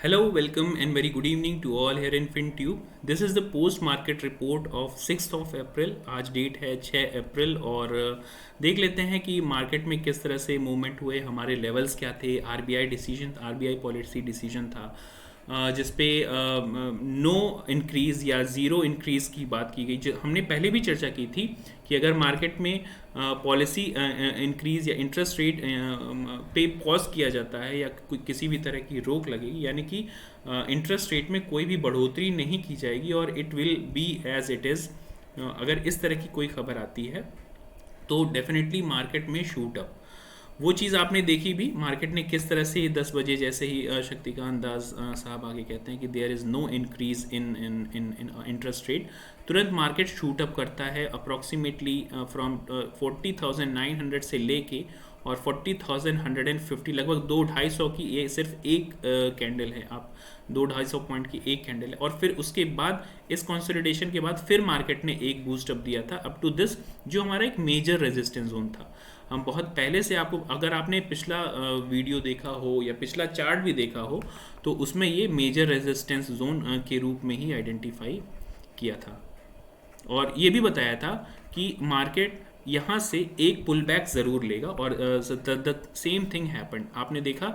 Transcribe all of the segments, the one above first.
Hello, welcome, and very good evening to all here in FinTube. This is the post market report of 6th of April. आज date है 6 अप्रैल और देख लेते हैं कि market में किस तरह से मूवमेंट हुए, हमारे लेवल्स क्या थे। आरबीआई पॉलिसी डिसीजन था जिस पे नो इंक्रीज़ या ज़ीरो इंक्रीज़ की बात की गई। जो हमने पहले भी चर्चा की थी कि अगर मार्केट में पॉलिसी इंक्रीज़ या इंटरेस्ट रेट पे पॉज किया जाता है या किसी भी तरह की रोक लगेगी, यानी कि इंटरेस्ट रेट में कोई भी बढ़ोतरी नहीं की जाएगी और it will be as it is, अगर इस तरह की कोई खबर आती है तो डेफिनेटली मार्केट में शूट अप। वो चीज़ आपने देखी भी, मार्केट ने किस तरह से 10 बजे जैसे ही शक्तिकांत दास साहब आगे कहते हैं कि there is no increase in interest rate, तुरंत मार्केट शूट अप करता है अप्रॉक्सीमेटली फ्रॉम 40,900 से लेके और 40,150, लगभग 2-250 की ये सिर्फ एक कैंडल है। आप 2-250 पॉइंट की एक कैंडल है और फिर उसके बाद इस कंसोलिडेशन के बाद फिर मार्केट ने एक बूस्ट अप दिया था अप टू दिस, जो हमारा एक मेजर रेजिस्टेंस जोन था। हम बहुत पहले से आपको, अगर आपने पिछला वीडियो देखा हो या पिछला चार्ट भी देखा हो, तो उसमें ये मेजर रेजिस्टेंस जोन के रूप में ही आइडेंटिफाई किया था और ये भी बताया था कि मार्केट यहाँ से एक पुल बैक ज़रूर लेगा और द सेम थिंग हैपेंड। आपने देखा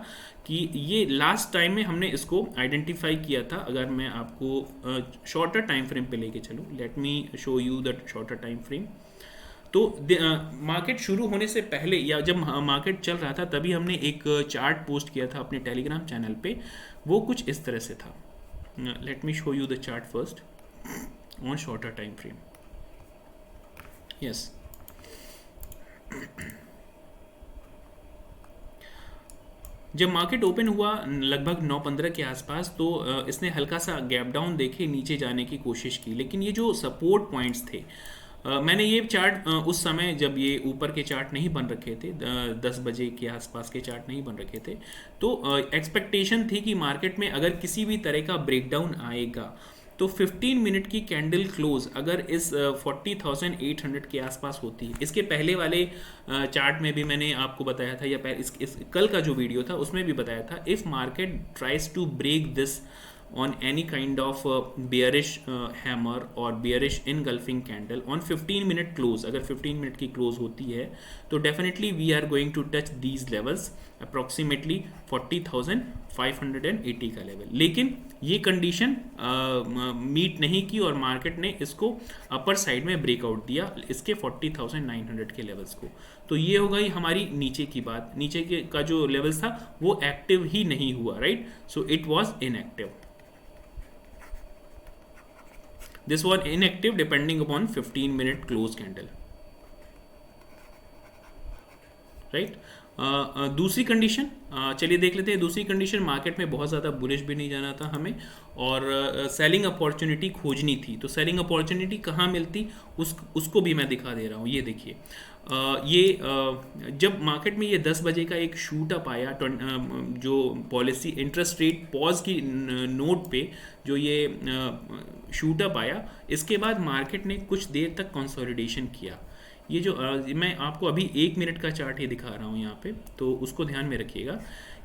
कि ये लास्ट टाइम में हमने इसको आइडेंटिफाई किया था। अगर मैं आपको शॉर्टर टाइम फ्रेम पे लेके चलूँ, let me show you the shorter time frame. तो मार्केट शुरू होने से पहले या जब मार्केट चल रहा था तभी हमने एक चार्ट पोस्ट किया था अपने टेलीग्राम चैनल पे। वो कुछ इस तरह से था। Let me show you the chart first on shorter time frame. Yes, जब मार्केट ओपन हुआ लगभग 9:15 के आसपास, तो इसने हल्का सा गैप डाउन देखे नीचे जाने की कोशिश की, लेकिन ये जो सपोर्ट पॉइंट्स थे, मैंने ये चार्ट उस समय जब ये ऊपर के चार्ट नहीं बन रखे थे, 10 बजे के आसपास के चार्ट नहीं बन रखे थे, तो एक्सपेक्टेशन थी कि मार्केट में अगर किसी भी तरह का ब्रेकडाउन आएगा तो 15 मिनट की कैंडल क्लोज अगर इस 40,800 के आसपास होती है। इसके पहले वाले चार्ट में भी मैंने आपको बताया था, या इस कल का जो वीडियो था उसमें भी बताया था, if market tries to break this on any kind of bearish hammer or bearish engulfing candle on 15-minute close, अगर 15 मिनट की क्लोज होती है तो definitely we are going to touch these levels approximately 40,580 का लेवल। लेकिन ये condition meet नहीं की और मार्केट ने इसको अपर साइड में ब्रेकआउट दिया इसके 40,900 के लेवल्स को। तो ये हो गई हमारी नीचे की बात। नीचे के का जो लेवल्स था वो एक्टिव ही नहीं हुआ, right? So it was inactive. This was inactive depending upon 15-minute close candle, right? दूसरी कंडीशन चलिए देख लेते हैं। दूसरी कंडीशन, मार्केट में बहुत ज़्यादा बुलिश भी नहीं जाना था हमें और सेलिंग अपॉर्चुनिटी खोजनी थी। तो सेलिंग अपॉर्चुनिटी कहाँ मिलती उसको भी मैं दिखा दे रहा हूँ। ये देखिए, जब मार्केट में ये 10 बजे का एक शूट अप आया, जो पॉलिसी इंटरेस्ट रेट पॉज की नोट पे जो ये शूट अप आया, इसके बाद मार्केट ने कुछ देर तक कंसोलिडेशन किया। ये जो मैं आपको अभी 1 मिनट का चार्ट ही दिखा रहा हूँ यहाँ पे, तो उसको ध्यान में रखिएगा।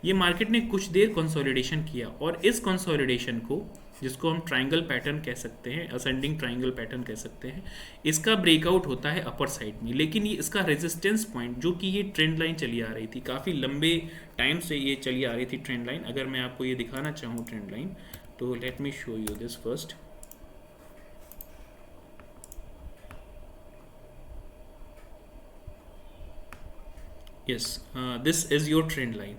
ये मार्केट ने कुछ देर कंसोलिडेशन किया और इस कंसोलिडेशन को, जिसको हम ट्रायंगल पैटर्न कह सकते हैं, असेंडिंग ट्रायंगल पैटर्न कह सकते हैं, इसका ब्रेकआउट होता है अपर साइड में। लेकिन ये इसका रेजिस्टेंस पॉइंट, जो कि ये ट्रेंड लाइन चली आ रही थी, काफ़ी लंबे टाइम से ये चली आ रही थी ट्रेंड लाइन। अगर मैं आपको ये दिखाना चाहूँ ट्रेंड लाइन, तो let me show you this first. Yes, this is your trend line.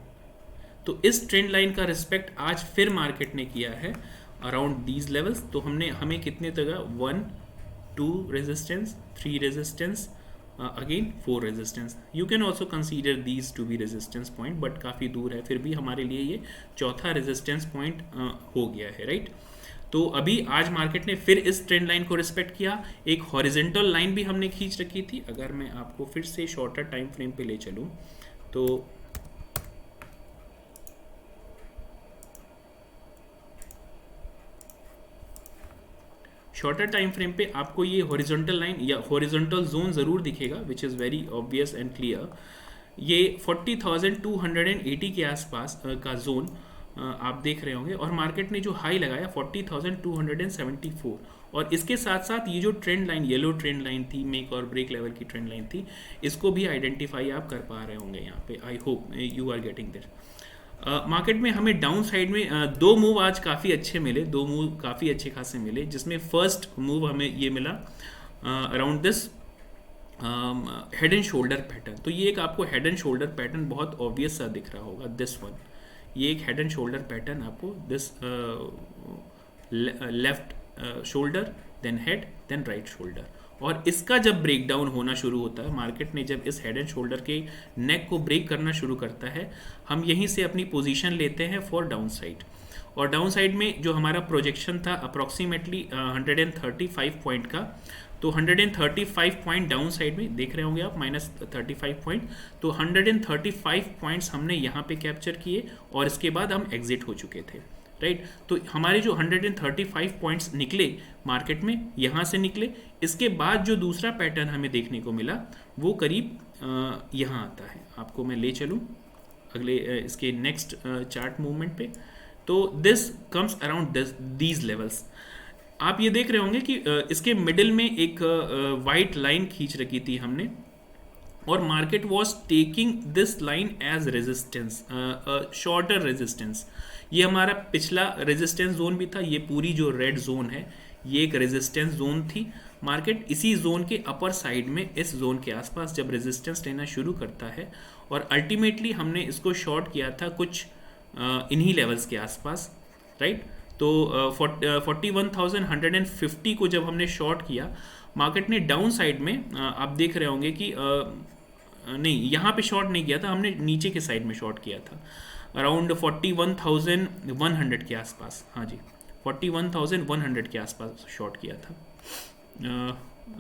तो इस ट्रेंड लाइन का रिस्पेक्ट आज फिर मार्केट ने किया है अराउंड दीज लेवल्स। तो हमें कितने तक 1 2 resistance, 3 resistance, again 4 resistance. You can also consider these to be resistance point, but काफ़ी दूर है, फिर भी हमारे लिए ये चौथा रेजिस्टेंस पॉइंट हो गया है, राइट? तो अभी आज मार्केट ने फिर इस ट्रेंड लाइन को रिस्पेक्ट किया। एक हॉरिजेंटल लाइन भी हमने खींच रखी थी। अगर मैं आपको फिर से शॉर्टर टाइम फ्रेम पे ले चलूँ, तो शॉर्टर टाइम फ्रेम पे आपको ये हॉरिजॉन्टल लाइन या हॉरिजॉन्टल जोन ज़रूर दिखेगा, which is very obvious and clear. ये 40,280 के आसपास का जोन आप देख रहे होंगे, और मार्केट ने जो हाई लगाया 40,274, और इसके साथ साथ ये जो trend line, yellow trend line थी, मेक और ब्रेक लेवल की ट्रेंड लाइन थी, इसको भी आइडेंटिफाई आप कर पा रहे होंगे यहाँ पे। I hope you are getting there. Market में हमें डाउन साइड में दो मूव आज काफ़ी अच्छे मिले, दो मूव काफ़ी अच्छे खासे मिले, जिसमें फर्स्ट मूव हमें ये मिला around this head and shoulder pattern. तो ये एक आपको हेड एंड शोल्डर पैटर्न बहुत ऑब्वियस सा दिख रहा होगा, दिस वन। ये एक हेड एंड शोल्डर पैटर्न आपको this left shoulder, then head, then right shoulder, और इसका जब ब्रेक डाउन होना शुरू होता है, मार्केट ने जब इस हेड एंड शोल्डर के नेक को ब्रेक करना शुरू करता है, हम यहीं से अपनी पोजीशन लेते हैं फॉर डाउन साइड। और डाउन साइड में जो हमारा प्रोजेक्शन था अप्रॉक्सीमेटली 135 पॉइंट का, तो 135 पॉइंट डाउन साइड में देख रहे होंगे आप, -35 पॉइंट, तो 135 पॉइंट्स हमने यहाँ पे कैप्चर किए, और इसके बाद हम एग्जिट हो चुके थे, राइट। तो हमारे जो 135 पॉइंट्स निकले मार्केट में, यहाँ से निकले। इसके बाद जो दूसरा पैटर्न हमें देखने को मिला वो करीब यहाँ आता है। आपको मैं ले चलूँ अगले इसके नेक्स्ट चार्ट मूवमेंट पे। तो this comes around these levels. आप ये देख रहे होंगे कि इसके मिडिल में एक वाइट लाइन खींच रखी थी हमने, और market was taking this line as resistance, shorter resistance. ये हमारा पिछला रेजिस्टेंस जोन भी था, ये पूरी जो रेड जोन है ये एक रेजिस्टेंस जोन थी। मार्केट इसी जोन के अपर साइड में, इस जोन के आसपास जब रेजिस्टेंस लेना शुरू करता है, और अल्टीमेटली हमने इसको शॉर्ट किया था कुछ इन्हीं लेवल्स के आसपास, राइट। तो 41,150 को जब हमने शॉर्ट किया, मार्केट ने डाउन साइड में आप देख रहे होंगे कि नहीं, यहाँ पे शॉर्ट नहीं किया था, हमने नीचे के साइड में शॉर्ट किया था अराउंड 41,100 के आसपास। हाँ जी, 41,100 के आसपास शॉर्ट किया था।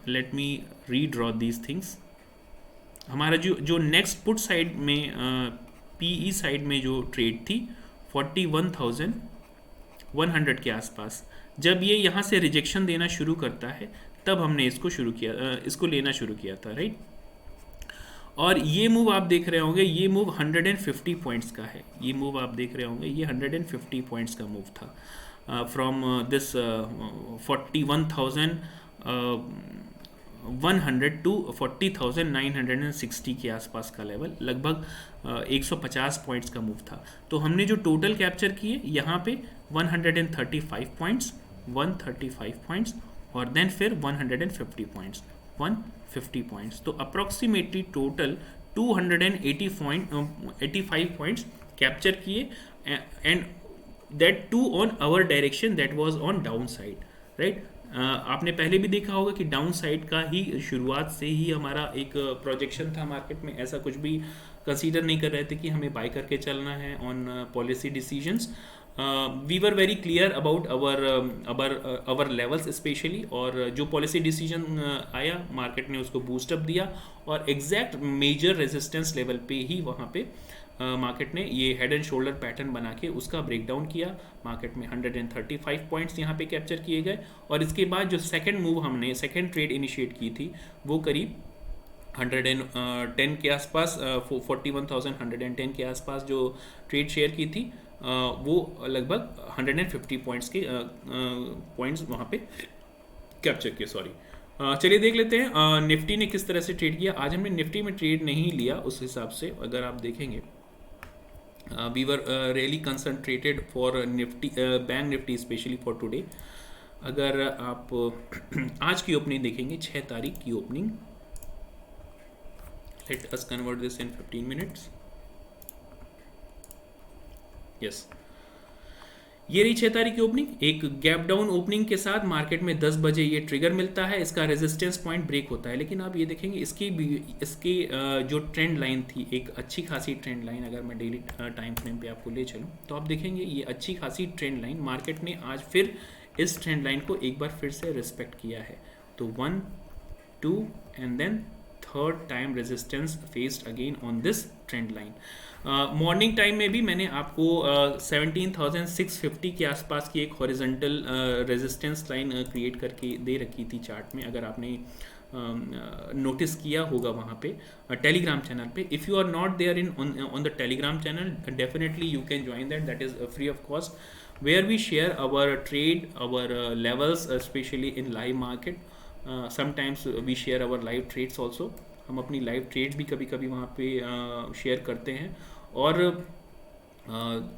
Let me redraw these things. हमारा जो नेक्स्ट पुट साइड में पीई साइड में जो ट्रेड थी 41,100 के आसपास, जब ये यहाँ से रिजेक्शन देना शुरू करता है, तब हमने इसको लेना शुरू किया था, राइट। और ये मूव आप देख रहे होंगे, ये मूव 150 पॉइंट्स का है। ये मूव आप देख रहे होंगे, ये 150 पॉइंट्स का मूव था, फ्रॉम दिस 41,100 टू 40,960 के आसपास का लेवल, लगभग 150 पॉइंट्स का मूव था। तो हमने जो टोटल कैप्चर किए यहाँ पे 135 पॉइंट्स, 135 पॉइंट्स, और देन फिर 150 पॉइंट्स, 150 पॉइंट्स। तो अप्रॉक्सीमेटली टोटल 285 पॉइंट्स कैप्चर किए, and that to on our direction, that was on down side, right. आपने पहले भी देखा होगा कि डाउन साइड का ही शुरुआत से ही हमारा एक प्रोजेक्शन था मार्केट में। ऐसा कुछ भी कंसीडर नहीं कर रहे थे कि हमें बाय करके चलना है on policy decisions. We were very clear about our levels specially, और जो पॉलिसी डिसीजन आया, मार्केट ने उसको बूस्टअप दिया, और एग्जैक्ट मेजर रेजिस्टेंस लेवल पे ही वहाँ पे मार्केट ने ये हेड एंड शोल्डर पैटर्न बना के उसका ब्रेकडाउन किया। मार्केट में 135 पॉइंट्स यहाँ पे कैप्चर किए गए, और इसके बाद जो सेकंड मूव हमने, सेकंड ट्रेड इनिशिएट की थी, वो करीब 110 के आसपास, 41,110 के आसपास जो ट्रेड शेयर की थी, वो लगभग 150 पॉइंट्स के पॉइंट्स वहाँ पे कैप्चर किए, सॉरी। चलिए देख लेते हैं निफ्टी ने किस तरह से ट्रेड किया। आज हमने निफ्टी में ट्रेड नहीं लिया, उस हिसाब से अगर आप देखेंगे we were really concentrated for Nifty, Bank Nifty especially for today। अगर आप आज की ओपनिंग देखेंगे, 6 तारीख की opening, let us convert this in 15 minutes। yes, ये रही 6 तारीख की ओपनिंग। एक गैप डाउन ओपनिंग के साथ मार्केट में 10 बजे ये ट्रिगर मिलता है, इसका रेजिस्टेंस पॉइंट ब्रेक होता है। लेकिन आप ये देखेंगे इसकी जो ट्रेंड लाइन थी, एक अच्छी खासी ट्रेंड लाइन, अगर मैं डेली टाइम फ्रेम पे आपको ले चलूँ तो आप देखेंगे ये अच्छी खासी ट्रेंड लाइन मार्केट ने आज फिर इस ट्रेंड लाइन को एक बार फिर से रिस्पेक्ट किया है। तो 1, 2 and then third time resistance faced again on this trend line. Morning time में भी मैंने आपको 17,650 के आसपास की एक हॉरिजॉन्टल रेजिस्टेंस लाइन क्रिएट करके दे रखी थी चार्ट में। अगर आपने नोटिस किया होगा वहाँ पे टेलीग्राम चैनल पे. If you are not there in on the Telegram channel, definitely you can join that is free of cost, where we share our trade, our levels, especially in live market. Sometimes we share our live trades also. हम अपनी live trade भी कभी कभी वहाँ पे share करते हैं, और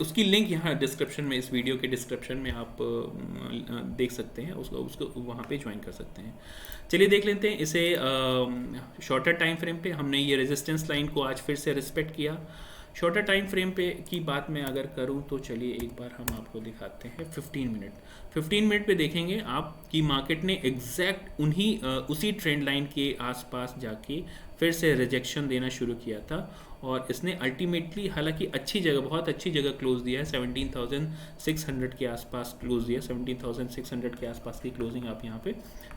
उसकी लिंक यहाँ डिस्क्रिप्शन में, इस वीडियो के डिस्क्रिप्शन में आप देख सकते हैं, उसको वहाँ पे ज्वाइन कर सकते हैं. चलिए देख लेते हैं इसे. शॉर्टर टाइम फ्रेम पे हमने ये रेजिस्टेंस लाइन को आज फिर से रिस्पेक्ट किया. शॉर्टर टाइम फ्रेम पे की बात मैं अगर करूं तो चलिए एक बार हम आपको दिखाते हैं 15 मिनट पे देखेंगे आप कि मार्केट ने एग्जैक्ट उसी ट्रेंड लाइन के आसपास जाके फिर से रिजेक्शन देना शुरू किया था, और इसने अल्टीमेटली हालांकि अच्छी जगह, बहुत अच्छी जगह क्लोज दिया है. 17,600 के आसपास क्लोज दिया. 17,600 के आसपास की क्लोजिंग आप यहाँ पे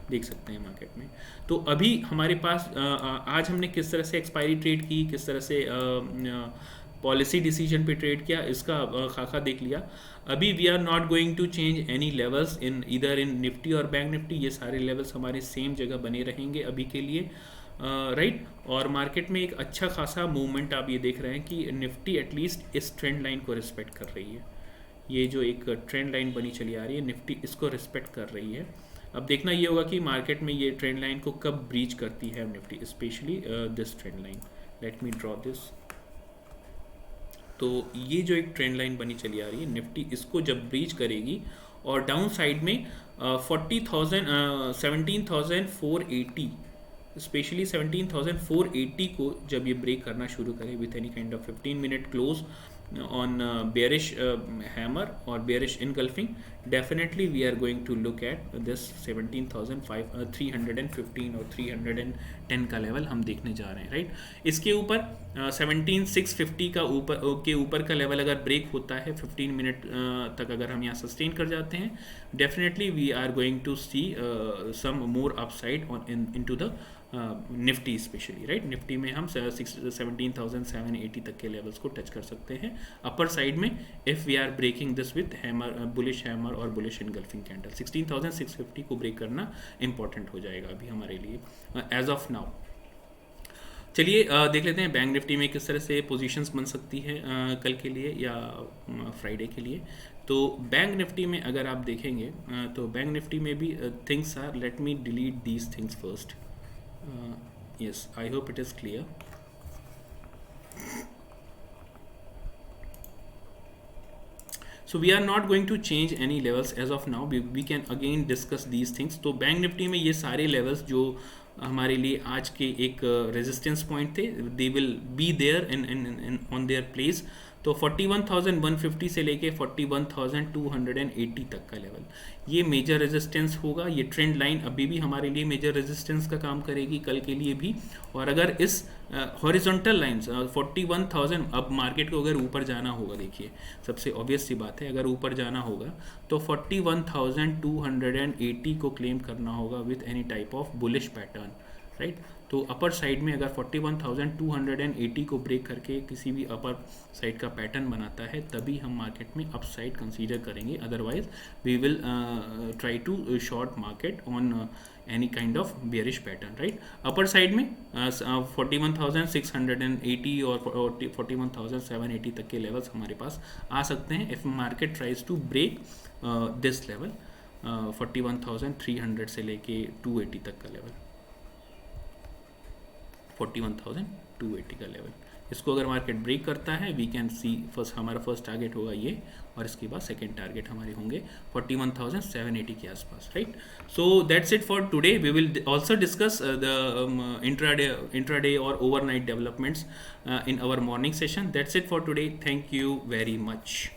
देख सकते हैं मार्केट में. तो अभी हमारे पास आज हमने किस तरह से एक्सपायरी ट्रेड की, किस तरह से पॉलिसी डिसीजन पे ट्रेड किया, इसका खाका देख लिया. अभी we are not going to change any levels in इधर इन निफ्टी और बैंक निफ्टी. ये सारे लेवल्स हमारे सेम जगह बने रहेंगे अभी के लिए, राइट. और मार्केट में एक अच्छा खासा मूवमेंट आप ये देख रहे हैं कि निफ्टी एटलीस्ट इस ट्रेंड लाइन को रिस्पेक्ट कर रही है. ये जो एक ट्रेंड लाइन बनी चली आ रही है, निफ्टी इसको रिस्पेक्ट कर रही है. अब देखना ये होगा कि मार्केट में ये ट्रेंड लाइन को कब ब्रीच करती है Nifty, specially this trend line. Let me draw this. तो ये जो एक ट्रेंड लाइन बनी चली आ रही है, निफ्टी इसको जब ब्रीच करेगी और डाउन साइड में 17,480, स्पेशली 17,480 को जब ये ब्रेक करना शुरू करे with any kind of 15 minute close on bearish hammer or bearish engulfing, definitely we are going to look at this 17,315 और 310 का लेवल हम देखने जा रहे हैं, राइट. इसके ऊपर 17,650 का ऊपर का लेवल अगर ब्रेक होता है 15 मिनट तक, अगर हम यहाँ सस्टेन कर जाते हैं, definitely we are going to see some more upside on into the Nifty specially, right. Nifty में हम 17,780 तक के लेवल्स को टच कर सकते हैं अपर साइड में, if we are breaking this with hammer, bullish hammer और बुलिश इनगल्फिंग कैंडल. 16,650 को ब्रेक करना इंपॉर्टेंट हो जाएगा अभी हमारे लिए एज ऑफ नाउ. चलिए देख लेते हैं बैंक निफ्टी में किस तरह से पोजीशंस बन सकती है कल के लिए या फ्राइडे के लिए. तो बैंक निफ्टी में अगर आप देखेंगे तो बैंक निफ्टी में भी things are, let me delete these things first. Yes, I hope it is clear. So we are not going to change any levels as of now. We can again discuss these things. तो bank Nifty में ये सारे levels जो हमारे लिए आज के एक रेजिस्टेंस पॉइंट थे, they will be there in on their place. तो 41,150 से लेके 41,280 तक का लेवल ये मेजर रेजिस्टेंस होगा. ये ट्रेंड लाइन अभी भी हमारे लिए मेजर रेजिस्टेंस का काम करेगी कल के लिए भी. और अगर इस हॉरिजॉन्टल लाइंस 41,000, अब मार्केट को अगर ऊपर जाना होगा, देखिए सबसे ऑब्वियस सी बात है, अगर ऊपर जाना होगा तो 41,280 को क्लेम करना होगा with any type of bullish pattern, right. तो अपर साइड में अगर 41,280 को ब्रेक करके किसी भी अपर साइड का पैटर्न बनाता है, तभी हम मार्केट में अप साइड कंसीडर करेंगे. Otherwise we will try to short market on any kind of bearish pattern, right. Upper side में 41,680 और 41,780 तक के लेवल्स हमारे पास आ सकते हैं if market tries to break this level 41,300 से लेके 280 तक का लेवल, 41,280 का लेवल. इसको अगर मार्केट ब्रेक करता है, वी कैन सी हमारा फर्स्ट टारगेट होगा ये, और इसके बाद सेकेंड टारगेट हमारे होंगे 41,780 के आसपास, right. So that's it for today. We will also discuss the intraday और overnight developments in our morning session. That's it for today. Thank you very much.